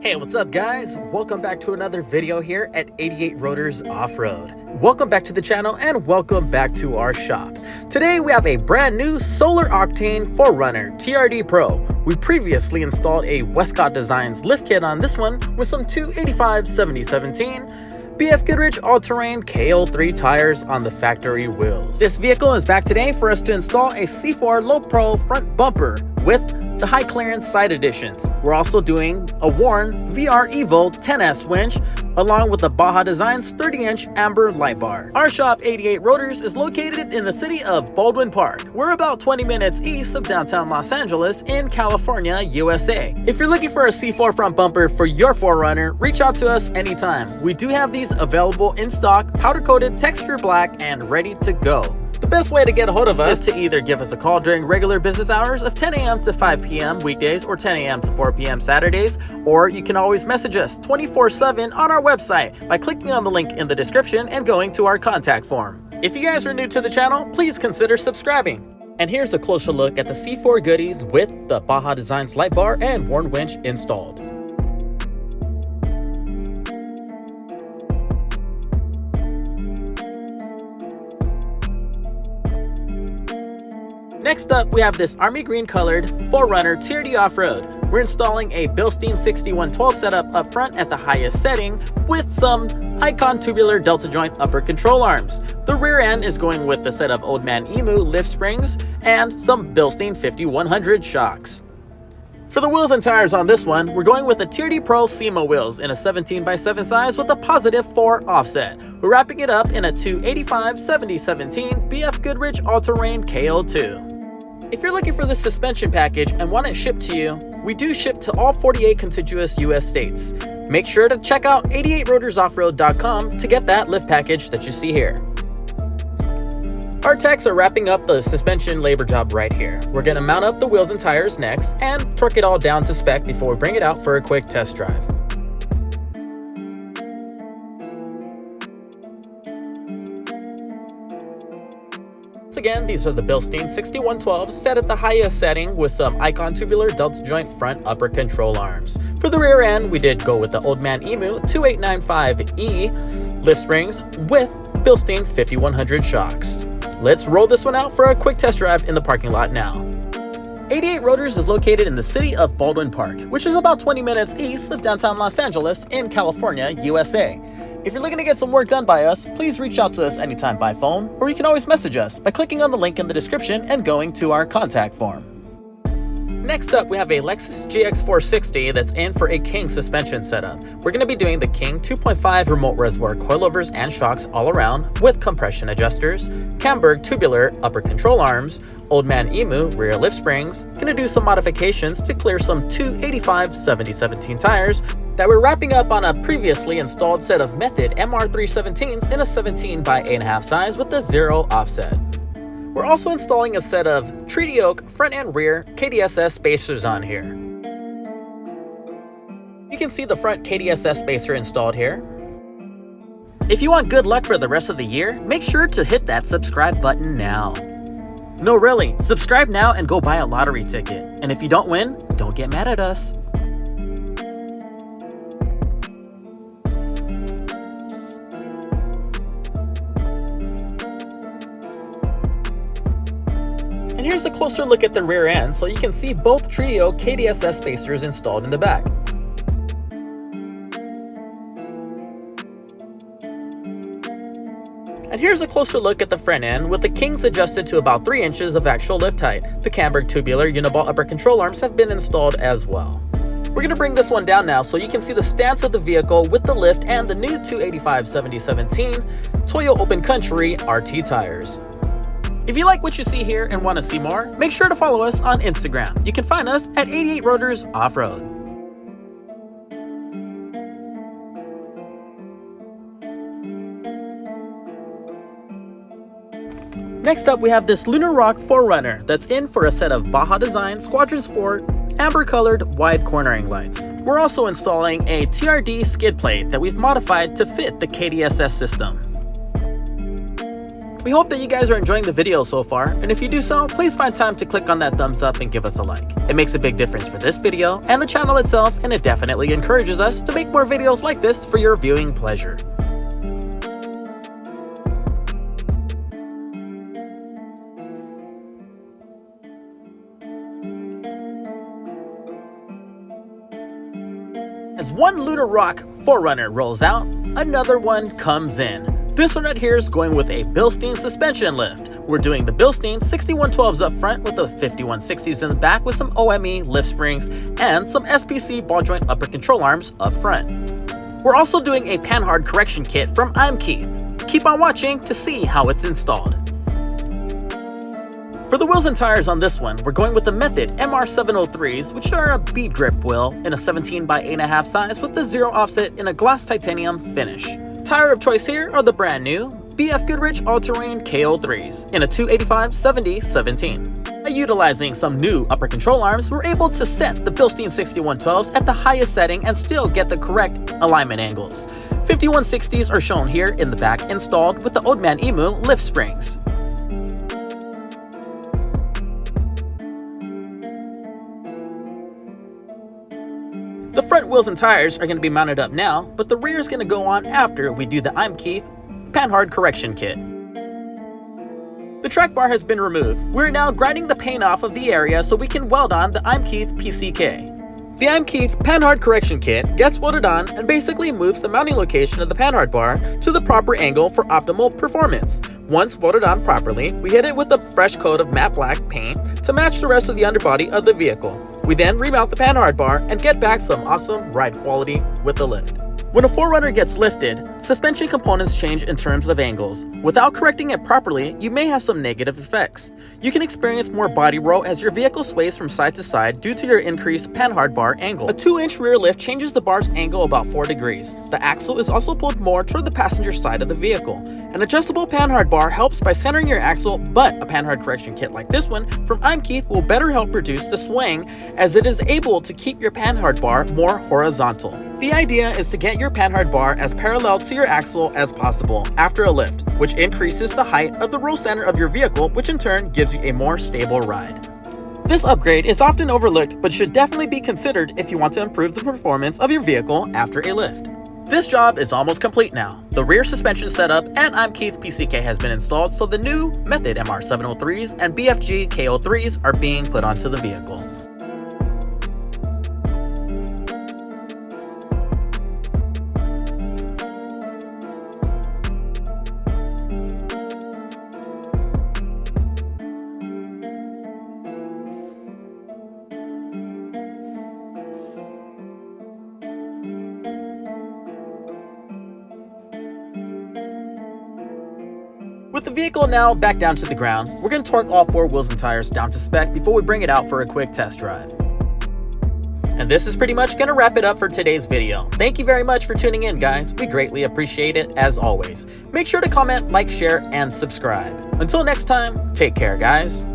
Hey, what's up guys? Welcome back to another video here at 88 Rotors Off-Road. Welcome back to the channel and welcome back to our shop. Today we have a brand new Solar Octane 4Runner TRD Pro. We previously installed a Westcott Designs lift kit on this one with some 285/7017 BFGOODRICH all-terrain KO3 tires on the factory wheels. This vehicle is back today for us to install a C4 low pro front bumper with the high clearance side editions. We're also doing a Warn VR Evo 10S winch along with the BAJA Designs 30-inch amber light bar. Our shop 88 Rotors is located in the city of Baldwin Park. We're about 20 minutes east of downtown Los Angeles in California, USA. If you're looking for a C4 front bumper for your 4Runner, reach out to us anytime. We do have these available in stock, powder coated, texture black, and ready to go. The best way to get a hold of us is to either give us a call during regular business hours of 10 a.m. to 5 p.m. weekdays or 10 a.m. to 4 p.m. Saturdays, or you can always message us 24/7 on our website by clicking on the link in the description and going to our contact form. If you guys are new to the channel, please consider subscribing. And here's a closer look at the C4 goodies with the BAJA Designs light bar and Warn winch installed. Next up, we have this army green colored 4Runner TRD Off-Road. We're installing a Bilstein 6112 setup up front at the highest setting with some Icon tubular delta joint upper control arms. The rear end is going with the set of Old Man Emu lift springs and some Bilstein 5100 shocks. For the wheels and tires on this one, we're going with the TRD Pro SEMA wheels in a 17x7 size with a +4 offset. We're wrapping it up in a 285/7017 BFGOODRICH all-terrain KO2. If you're looking for this suspension package and want it shipped to you, we do ship to all 48 contiguous US states. Make sure to check out 88rotorsoffroad.com to get that lift package that you see here. Our techs are wrapping up the suspension labor job right here. We're going to mount up the wheels and tires next and torque it all down to spec before we bring it out for a quick test drive. Once again, these are the Bilstein 6112s set at the highest setting with some Icon tubular delta joint front upper control arms. For the rear end, we did go with the Old Man Emu 2895E lift springs with Bilstein 5100 shocks. Let's roll this one out for a quick test drive in the parking lot now. 88 Rotors is located in the city of Baldwin Park, which is about 20 minutes east of downtown Los Angeles in California, USA. If you're looking to get some work done by us, please reach out to us anytime by phone, or you can always message us by clicking on the link in the description and going to our contact form. Next up, we have a Lexus Gx460 that's in for a King suspension setup. We're going to be doing the King 2.5 remote reservoir coilovers and shocks all around with compression adjusters, CAMBURG tubular upper control arms, Old Man Emu rear lift springs. Going to do some modifications to clear some 285/7017 tires that we're wrapping up on a previously installed set of Method MR317s in a 17x8.5 size with a 0 offset. We're also installing a set of Treaty Oak front and rear KDSS spacers on here. You can see the front KDSS spacer installed here. If you want good luck for the rest of the year, make sure to hit that subscribe button now. No, really, subscribe now and go buy a lottery ticket. And if you don't win, don't get mad at us. And here's a closer look at the rear end so you can see both Treaty Oak KDSS spacers installed in the back. And here's a closer look at the front end with the Kings adjusted to about 3 inches of actual lift height. The CAMBURG tubular uniball upper control arms have been installed as well. We're going to bring this one down now so you can see the stance of the vehicle with the lift and the new 285/7017 TOYO Open Country RT tires. If you like what you see here and want to see more, make sure to follow us on Instagram. You can find us at 88 Rotors Off-Road. Next up, we have this Lunar Rock 4Runner that's in for a set of BAJA Designs Squadron Sport amber colored wide cornering lights. We're also installing a TRD skid plate that we've modified to fit the KDSS system. We hope that you guys are enjoying the video so far, and if you do so, please find time to click on that thumbs up and give us a like. It makes a big difference for this video and the channel itself, and it definitely encourages us to make more videos like this for your viewing pleasure. As one Lunar Rock 4Runner rolls out, another one comes in. This one right here is going with a Bilstein suspension lift. We're doing the Bilstein 6112s up front with the 5160s in the back with some OME lift springs and some SPC ball joint upper control arms up front. We're also doing a Panhard correction kit from I'm Keith. Keep on watching to see how it's installed. For the wheels and tires on this one, we're going with the Method MR703s, which are a bead grip wheel in a 17 by 8.5 size with the zero offset in a gloss titanium finish. Tire of choice here are the brand new BFGOODRICH all-terrain KO3s in a 285/70/17. By utilizing some new upper control arms, we're able to set the Bilstein 6112s at the highest setting and still get the correct alignment angles. 5160s are shown here in the back, installed with the Oldman Emu lift springs. The front wheels and tires are going to be mounted up now, but the rear is going to go on after we do the I'm Keith Panhard correction kit. The track bar has been removed. We're now grinding the paint off of the area so we can weld on the I'm Keith PCK. The I'm Keith Panhard correction kit gets welded on and basically moves the mounting location of the Panhard bar to the proper angle for optimal performance. Once welded on properly, we hit it with a fresh coat of matte black paint to match the rest of the underbody of the vehicle. We then remount the Panhard bar and get back some awesome ride quality with the lift. When a 4Runner gets lifted, suspension components change in terms of angles. Without correcting it properly, you may have some negative effects. You can experience more body roll as your vehicle sways from side to side due to your increased Panhard bar angle. A 2-inch rear lift changes the bar's angle about 4 degrees. The axle is also pulled more toward the passenger side of the vehicle. An adjustable Panhard bar helps by centering your axle, but a Panhard correction kit like this one from I'm Keith will better help reduce the swing as it is able to keep your Panhard bar more horizontal. The idea is to get your Panhard bar as parallel to your axle as possible after a lift, which increases the height of the roll center of your vehicle, which in turn gives you a more stable ride. This upgrade is often overlooked but should definitely be considered if you want to improve the performance of your vehicle after a lift. This job is almost complete now. The rear suspension setup and I'm Keith PCK has been installed, so the new Method MR703s and BFG KO3s are being put onto the vehicle. With the vehicle now back down to the ground, we're going to torque all 4 wheels and tires down to spec before we bring it out for a quick test drive. And this is pretty much going to wrap it up for today's video. Thank you very much for tuning in, guys. We greatly appreciate it as always. Make sure to comment, like, share, and subscribe. Until next time, take care, guys.